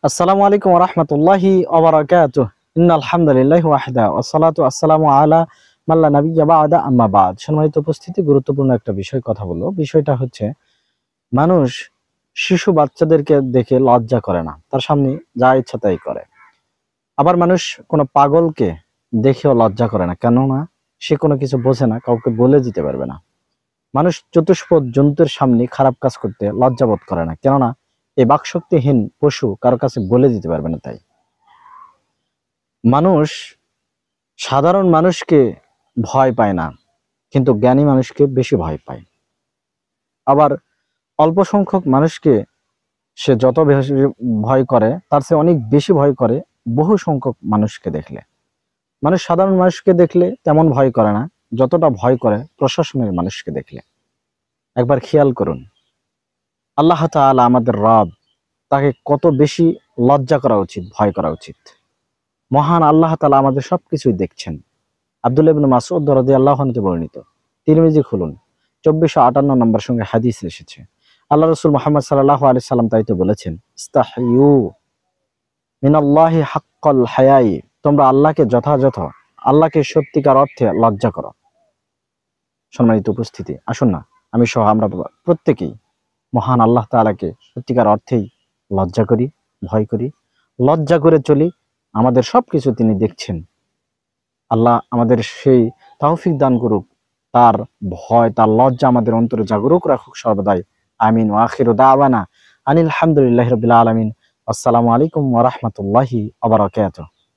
আসসালামু আলাইকুম ওয়া রাহমাতুল্লাহি ওয়া বারাকাতুহু। ইন্নাল হামদুলিল্লাহি ওয়াহদা ওয়াস সালাতু আসসালামু আলা মান লা নাবিয়্যা বা'দা আম্মা বা'দ। সম্মানিত উপস্থিতি, গুরুত্বপূর্ণ একটা বিষয় কথা বলবো। বিষয়টা হচ্ছে, মানুষ শিশু বাচ্চাদেরকে দেখে লজ্জা করে না, তার সামনে যা ইচ্ছা তাই করে। আবার মানুষ কোনো পাগলকে দেখেও লজ্জা করে না, কেননা সে কোনো কিছু বোঝে না, কাউকে বলে দিতে পারবে না। মানুষ চতুষ্পদ জন্তুর সামনে খারাপ কাজ করতে লজ্জাবোধ করে না, কেননা এই বাকশক্তিহীন পশু কারো কাছে বলে দিতে পারবে না। তাই মানুষ সাধারণ মানুষকে ভয় পায় না, কিন্তু জ্ঞানী মানুষকে বেশি ভয় পায়। আবার অল্প সংখ্যক মানুষকে সে যত বেশি ভয় করে, তার চেয়ে অনেক বেশি ভয় করে বহু সংখ্যক মানুষকে দেখলে। মানুষ সাধারণ মানুষকে দেখলে তেমন ভয় করে না, যতটা ভয় করে প্রশাসনের মানুষকে দেখলে। একবার খেয়াল করুন, আল্লাহ তাআলা আমাদের রব, তাকে কত বেশি লজ্জা করা উচিত, ভয় করা উচিত। মহান আল্লাহ তাআলা আমাদের সবকিছুই দেখছেন। আব্দুল্লাহ ইবনে মাসউদ রাদিয়াল্লাহু আনহু বর্ণিত, তিরমিজি খুলুন, 2458 নম্বর সঙ্গে হাদিস এসেছে। আল্লাহ রাসূল মুহাম্মদ সাল্লাল্লাহু আলাইহি সাল্লাম তাই তো বলেছেন, ইস্তাহিয়ু মিনাল্লাহি হাক্কাল হায়াই, তোমরা আল্লাহকে যথাযথ, আল্লাহকে সত্যিকার অর্থে লজ্জা করো। সম্মানিত উপস্থিতি, আসুন না আমি সহ আমরা প্রত্যেকেই মহান আল্লাহ তাআলাকে সত্যিকার অর্থেই লজ্জা করি, ভয় করি, লজ্জা করে চলি। আমাদের সবকিছু তিনি দেখছেন। আল্লাহ আমাদের সেই তৌফিক দান করুক, তার ভয়, তার লজ্জা আমাদের অন্তরে জাগরুক রাখুক সর্বদাই। আমিন। ওয়া আখিরু দাওয়ানা আনিল হামদুলিল্লাহি রাব্বিল আলামিন। আসসালামু আলাইকুম ওয়া রাহমাতুল্লাহি ওয়া বারাকাতুহু।